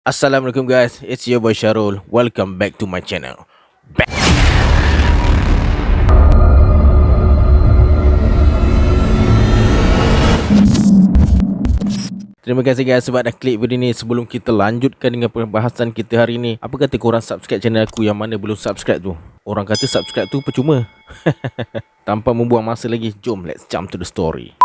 Assalamualaikum guys, it's your boy Syarul. Welcome back to my channel. Terima kasih guys sebab dah klik video ni. Sebelum kita lanjutkan dengan perbahasan kita hari ni, apa kata korang subscribe channel aku yang mana belum subscribe tu? Orang kata subscribe tu percuma. Tanpa membuang masa lagi, jom let's jump to the story.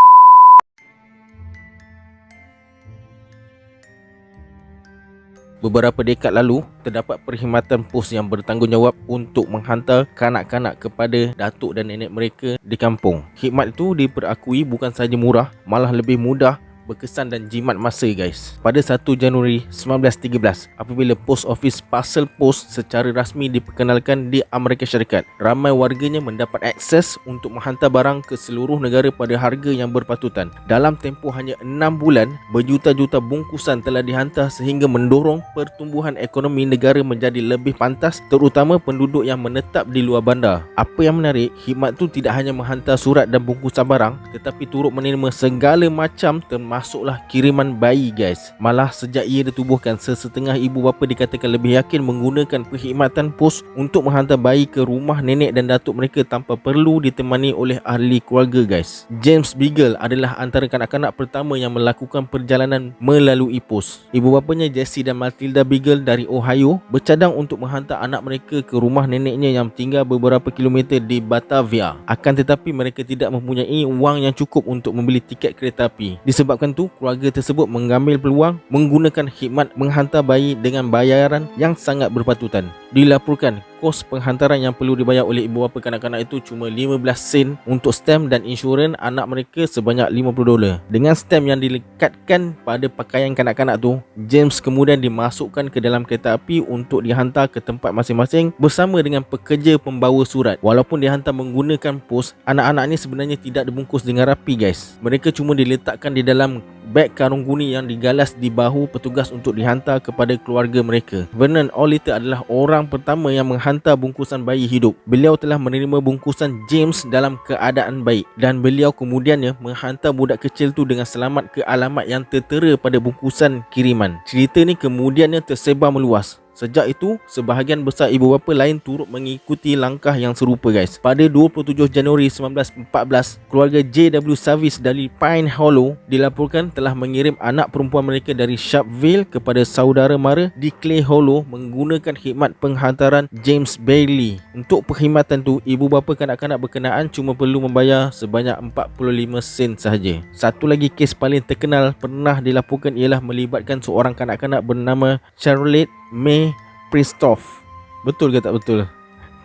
Beberapa dekad lalu, terdapat perkhidmatan pos yang bertanggungjawab untuk menghantar kanak-kanak kepada datuk dan nenek mereka di kampung. Khidmat itu diperakui bukan sahaja murah, malah lebih mudah, berkesan dan jimat masa guys. Pada 1 Januari 1913, apabila Post Office Parcel Post secara rasmi diperkenalkan di Amerika Syarikat, ramai warganya mendapat akses untuk menghantar barang ke seluruh negara pada harga yang berpatutan. Dalam tempoh hanya 6 bulan, berjuta-juta bungkusan telah dihantar sehingga mendorong pertumbuhan ekonomi negara menjadi lebih pantas, terutama penduduk yang menetap di luar bandar. Apa yang menarik, khidmat itu tidak hanya menghantar surat dan bungkusan barang, tetapi turut menerima segala macam masuklah kiriman bayi guys. Malah sejak ia ditubuhkan, sesetengah ibu bapa dikatakan lebih yakin menggunakan perkhidmatan pos untuk menghantar bayi ke rumah nenek dan datuk mereka tanpa perlu ditemani oleh ahli keluarga guys. James Beagle adalah antara kanak-kanak pertama yang melakukan perjalanan melalui pos. Ibu bapanya Jessie dan Matilda Beagle dari Ohio bercadang untuk menghantar anak mereka ke rumah neneknya yang tinggal beberapa kilometer di Batavia. Akan tetapi mereka tidak mempunyai wang yang cukup untuk membeli tiket kereta api. Disebabkan tu, keluarga tersebut mengambil peluang menggunakan khidmat menghantar bayi dengan bayaran yang sangat berpatutan. Dilaporkan kos penghantaran yang perlu dibayar oleh ibu bapa kanak-kanak itu cuma 15 sen untuk stem dan insurans anak mereka sebanyak $50. Dengan stem yang dilekatkan pada pakaian kanak-kanak tu, James kemudian dimasukkan ke dalam kereta api untuk dihantar ke tempat masing-masing bersama dengan pekerja pembawa surat. Walaupun dihantar menggunakan pos, anak-anak ni sebenarnya tidak dibungkus dengan rapi guys. Mereka cuma diletakkan di dalam beg karung guni yang digalas di bahu petugas untuk dihantar kepada keluarga mereka. Vernon Oliver adalah orang pertama yang menghantar bungkusan bayi hidup. Beliau telah menerima bungkusan James dalam keadaan baik dan beliau kemudiannya menghantar budak kecil tu dengan selamat ke alamat yang tertera pada bungkusan kiriman. Cerita ni kemudiannya tersebar meluas. Sejak itu, sebahagian besar ibu bapa lain turut mengikuti langkah yang serupa guys. Pada 27 Januari 1914, keluarga J.W. Service dari Pine Hollow dilaporkan telah mengirim anak perempuan mereka dari Sharpeville kepada saudara mara di Clay Hollow menggunakan khidmat penghantaran James Bailey. Untuk perkhidmatan tu, ibu bapa kanak-kanak berkenaan cuma perlu membayar sebanyak 45 sen sahaja. Satu lagi kes paling terkenal pernah dilaporkan ialah melibatkan seorang kanak-kanak bernama Charlotte May Pristoff. Betul ke tak betul?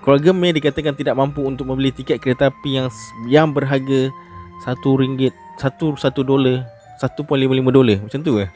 Keluarga May dikatakan tidak mampu untuk membeli tiket kereta api yang berharga RM1, $1.55 macam tu ke?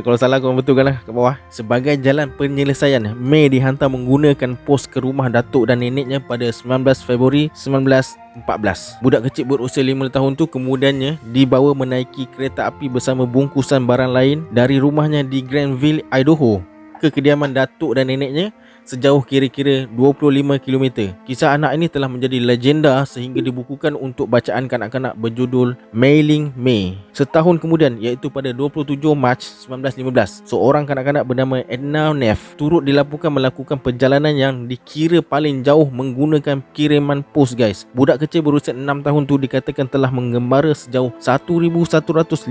Kalau salah korang betulkanlah kat bawah. Sebagai jalan penyelesaian, May dihantar menggunakan pos ke rumah datuk dan neneknya pada 19 Februari 1914. Budak kecil berusia 5 tahun tu kemudiannya dibawa menaiki kereta api bersama bungkusan barang lain dari rumahnya di Granville, Idaho ke kediaman datuk dan neneknya sejauh kira-kira 25 km. Kisah anak ini telah menjadi legenda sehingga dibukukan untuk bacaan kanak-kanak berjudul Mailing May. Setahun kemudian, iaitu pada 27 Mac 1915, seorang kanak-kanak bernama Edna Neff turut dilaporkan melakukan perjalanan yang dikira paling jauh menggunakan kiriman pos guys. Budak kecil berusia 6 tahun tu dikatakan telah menggembara sejauh 1159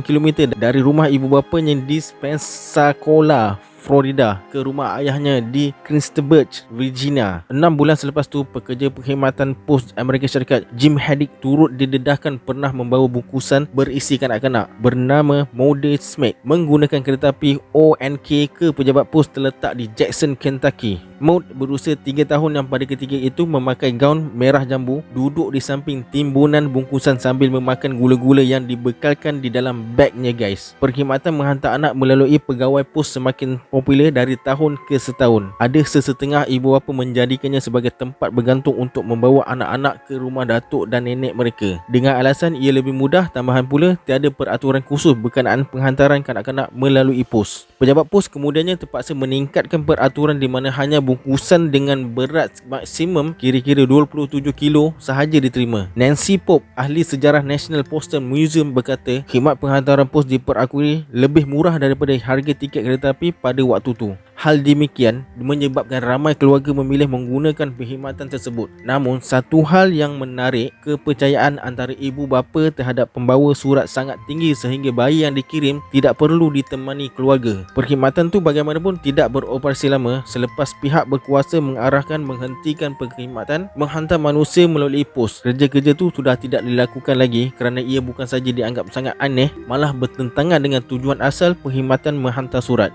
km dari rumah ibu bapanya di Pensacola, Florida ke rumah ayahnya di Christchurch, Virginia. 6 bulan selepas tu, pekerja perkhidmatan pos Amerika Syarikat Jim Haddock turut didedahkan pernah membawa bungkusan berisi kanak-kanak bernama Maude Smith menggunakan kereta api ONK ke pejabat pos terletak di Jackson, Kentucky. Maud berusia 3 tahun yang pada ketika itu memakai gaun merah jambu duduk di samping timbunan bungkusan sambil memakan gula-gula yang dibekalkan di dalam bagnya guys. Perkhidmatan menghantar anak melalui pegawai pos semakin popular dari tahun ke setahun. Ada sesetengah ibu bapa menjadikannya sebagai tempat bergantung untuk membawa anak-anak ke rumah datuk dan nenek mereka. Dengan alasan ia lebih mudah, tambahan pula tiada peraturan khusus berkenaan penghantaran kanak-kanak melalui pos. Pejabat pos kemudiannya terpaksa meningkatkan peraturan di mana hanya bungkusan dengan berat maksimum kira-kira 27 kilo sahaja diterima. Nancy Pope, ahli sejarah National Postal Museum berkata, khidmat penghantaran pos diperakui lebih murah daripada harga tiket kereta api pada waktu tu. Hal demikian menyebabkan ramai keluarga memilih menggunakan perkhidmatan tersebut. Namun, satu hal yang menarik, kepercayaan antara ibu bapa terhadap pembawa surat sangat tinggi sehingga bayi yang dikirim tidak perlu ditemani keluarga. Perkhidmatan tu bagaimanapun tidak beroperasi lama selepas pihak berkuasa mengarahkan menghentikan perkhidmatan menghantar manusia melalui pos. Kerja-kerja tu sudah tidak dilakukan lagi kerana ia bukan saja dianggap sangat aneh, malah bertentangan dengan tujuan asal perkhidmatan menghantar surat.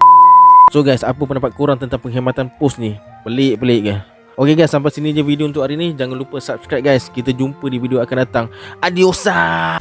So guys, apa pendapat korang tentang perkhidmatan pos ni? Pelik-pelik ke? Okay guys, sampai sini je video untuk hari ni. Jangan lupa subscribe guys. Kita jumpa di video akan datang. Adiosa.